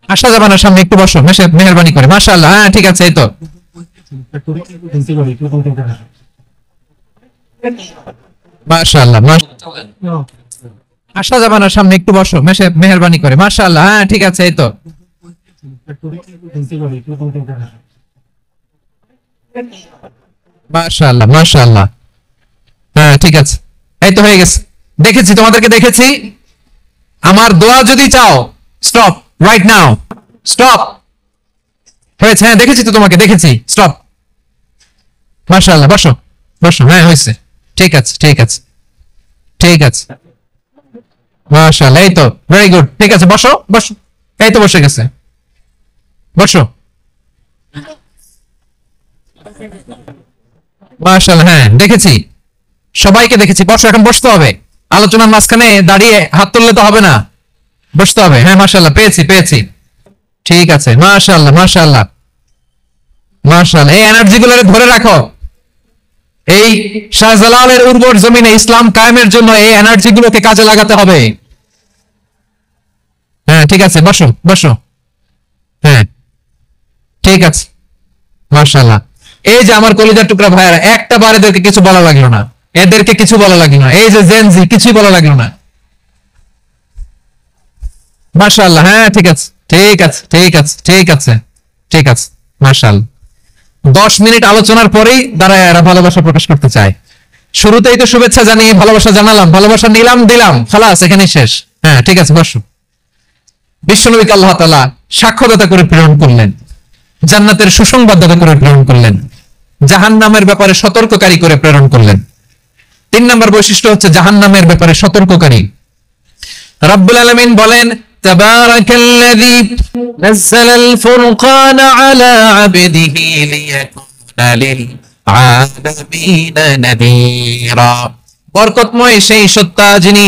আসা যাবে না, সামনে একটু বসো, মেহেরবানি করে। মাশাআল্লাহ, হ্যাঁ ঠিক আছে, এই তো মাশাআল্লাহ। আসা যাবে না, সামনে একটু বসো, মেহেরবানি করে। মাশাআল্লাহ, হ্যাঁ ঠিক আছে, এই তো মাশাআল্লাহ মাশাআল্লাহ, হ্যাঁ ঠিক আছে, এই তো হয়ে গেছে। দেখেছি, তোমাদেরকে দেখেছি। আমার দোয়া যদি চাও, স্টপ রাইট নাও, স্টপ। হয়েছে, হ্যাঁ দেখেছি তো তোমাকে, দেখেছি, স্টপ। মাশাআল্লাহ, বসো বসো, হ্যাঁ হয়েছে, ঠিক আছে ঠিক আছে ঠিক আছে। মাশাআল্লাহ, এই তো ভেরি গুড, ঠিক আছে, বসো বসো, এই তো বসে গেছে, বসো। মাশাআল্লাহ, হ্যাঁ দেখেছি, সবাইকে দেখেছি। বসো, এখন বসতে হবে। আলোচনার মাঝখানে দাঁড়িয়ে হাত তুললে তো হবে না, বসতে হবে। হ্যাঁ মাশাআল্লাহ, পেয়েছি পেয়েছি, ঠিক আছে। মাশাআল্লাহ মাশাআল্লাহ মাশাআল্লাহ, এই এনার্জি গুলো ধরে রাখো। এই শাহজালালের উর্বর জমিনে ইসলাম কায়েমের জন্য এই এনার্জি গুলোকে কাজে লাগাতে হবে। হ্যাঁ ঠিক আছে, বসো বসো, হ্যাঁ ঠিক আছে। মাশাআল্লাহ, এই যে আমার কলিজার টুকরা ভাইয়েরা, একটা বার এদেরকে কিছু বলা লাগলো না, এদেরকে কিছু বলা লাগলো না। এই যে জেনজি, কিছুই বলা লাগলো না। মাশাআল্লাহ, হ্যাঁ ঠিক আছে ঠিক আছে ঠিক আছে ঠিক আছে ঠিক আছে। মাশাআল্লাহ, 10 মিনিট আলোচনার পরেই দাঁড়ায় এরা ভালোবাসা প্রকাশ করতে চায়। শুরুতেই তো শুভেচ্ছা জানিয়ে ভালোবাসা জানালাম, ভালোবাসা নিলাম দিলাম, খালাস এখানেই শেষ। হ্যাঁ ঠিক আছে, বসো। বিশ্বনবীকে আল্লাহ তাআলা সাক্ষ্যদাতা করে প্রেরণ করলেন, জান্নাতের সুসংবাদদাতা করে প্রেরণ করলেন, জাহান্নামের ব্যাপারে সতর্ককারী করে প্রেরণ করলেন। 3 নম্বর বৈশিষ্ট্য হচ্ছে জাহান্নামের ব্যাপারে সতর্ককারী। রব্বুল আলামিন বলেন, তাবারাকাল্লাযী নাযালাল ফুরকানা আলা আবদিহি লিয়াকুনা লিল আলামিনা নাযীরা। বরকতময় সেই সত্তা যিনি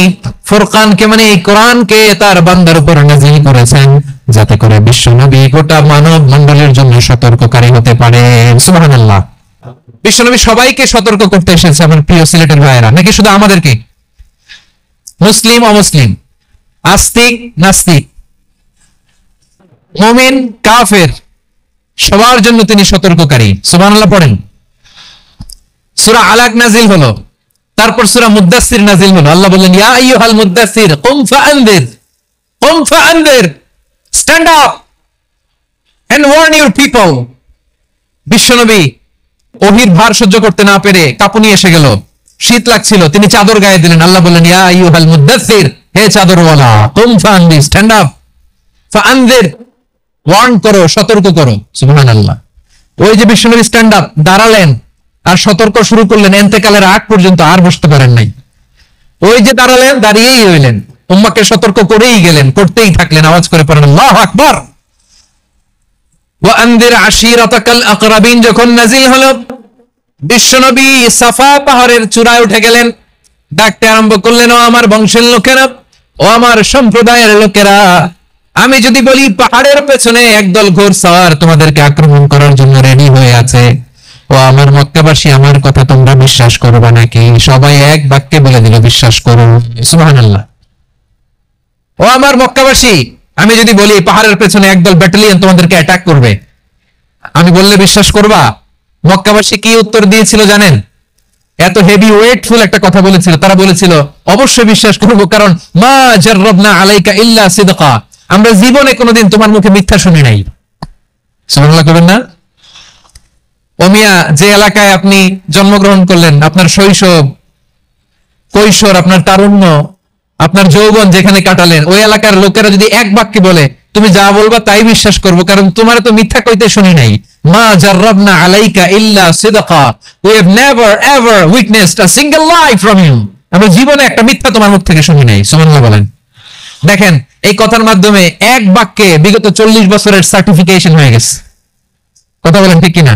ফুরকানকে মানে এই কোরআনকে তার বান্দার উপর নাযিল করেছেন, যাতে করে বিশ্ব নবী গোটা মানব মণ্ডলের জন্য সতর্ককারী হতে পারে। সুবহানাল্লাহ। বিশ্বনবী সবাইকে সতর্ক করতে এসেছে, আমার প্রিয় সিলেটের ভাইয়েরা, নাকি শুধু আমাদেরকে? মুসলিম অমুসলিম, আস্তিক নাস্তিক, মুমিন কাফের, সবার জন্য তিনি সতর্ককারী। সুবহানাল্লাহ পড়েন। সূরা আলাক নাজিল হলো, তারপর সূরা মুদ্দাসসির নাজিল হলো। আল্লাহ বললেন, ইয়া আইয়ুহাল মুদ্দাসসির কুম ফাআনদির, stand up and warn your people. বিশ্বনবী ওহীর ভার সহ্য করতে না পেরে কাঁপুনি এসে গেল, শীত লাগছিল, তিনি চাদর গায়ে দিলেন। আল্লাহ বললেন, ইয়া আইয়ুহাল মুদ্দাসসির, হে চাদরওয়ালা, কুম ফাআনদির, স্ট্যান্ড আপ, ফাআনদির, ওয়ার্ন করো, সতর্ক করো। সুবহানাল্লাহ। ওই যে বিশ্বনবী স্ট্যান্ড আপ, দাঁড়ালেন আর সতর্ক শুরু করলেন, এন্তেকালের আগ পর্যন্ত আর বসতে পারেন নাই। ওই যে দাঁড়ালেন, দাঁড়িয়েই রইলেন, উম্মাহকে সতর্ক করেই গেলেন, করতেই থাকলেন। আওয়াজ করে পড়েন আল্লাহু আকবার। ওয়া আনদির আশিরাতাকাল আকরাবিন যখন নাজিল হলো, বিশ্বনবী সাফা পাহাড়ের চূড়ায় উঠে গেলেন, ডাকতে আরম্ভ করলেন, ও আমার বংশের লোকেরা, ও আমার সম্প্রদায়ের লোকেরা, আমি যদি বলি পাহাড়ের পেছনে একদল ঘোড়সওয়ার তোমাদেরকে আক্রমণ করার জন্য রেডি হয়ে আছে, ও আমার মক্কাবাসী, আমার কথা তোমরা বিশ্বাস করবে নাকি? সবাই এক বাক্যে বলে দিল, বিশ্বাস করো। সুবহানাল্লাহ। ও আমার মক্কাবাসী, আমি যদি বলি পাহাড়ের পেছনে একদল ব্যাটালিয়ন তোমাদেরকে অ্যাটাক করবে, আমি বললে বিশ্বাস করবা? মক্কাবাসী কি উত্তর দিয়েছিল জানেন? এত হেভি ওয়েটফুল একটা কথা বলেছিল। তারা বলেছিল, অবশ্যই বিশ্বাস করব, কারণ মা জাররাবনা আলাইকা ইল্লা সিদকা, আমরা জীবনে কোনোদিন তোমার মুখে মিথ্যা শুনি নাই। সুবহানাল্লাহ করবেন না? ও মিয়া, যে এলাকায় আপনি জন্মগ্রহণ করলেন, আপনার শৈশব, কৈশোর, আপনার তারুণ্য, আপনার যৌবন যেখানে কাটালেন, ওই এলাকার লোকেরা যদি এক বাক্যে বলে, তুমি যা বলবা তাই বিশ্বাস করবো, কারণ তোমার তো মিথ্যা কইতে শুনি নাই। মা জাররাবনা আলাইকা ইল্লা সিদকা, we have never ever witnessed a single lie from you, আমরা জীবনে একটা মিথ্যা তোমার মুখ থেকে শুনি নাই। সুবহানাল্লাহ বলেন। দেখেন, এই কথার মাধ্যমে এক বাক্যে বিগত 40 বছরের সার্টিফিকেশন হয়ে গেছে। কথা বলেন ঠিক কিনা?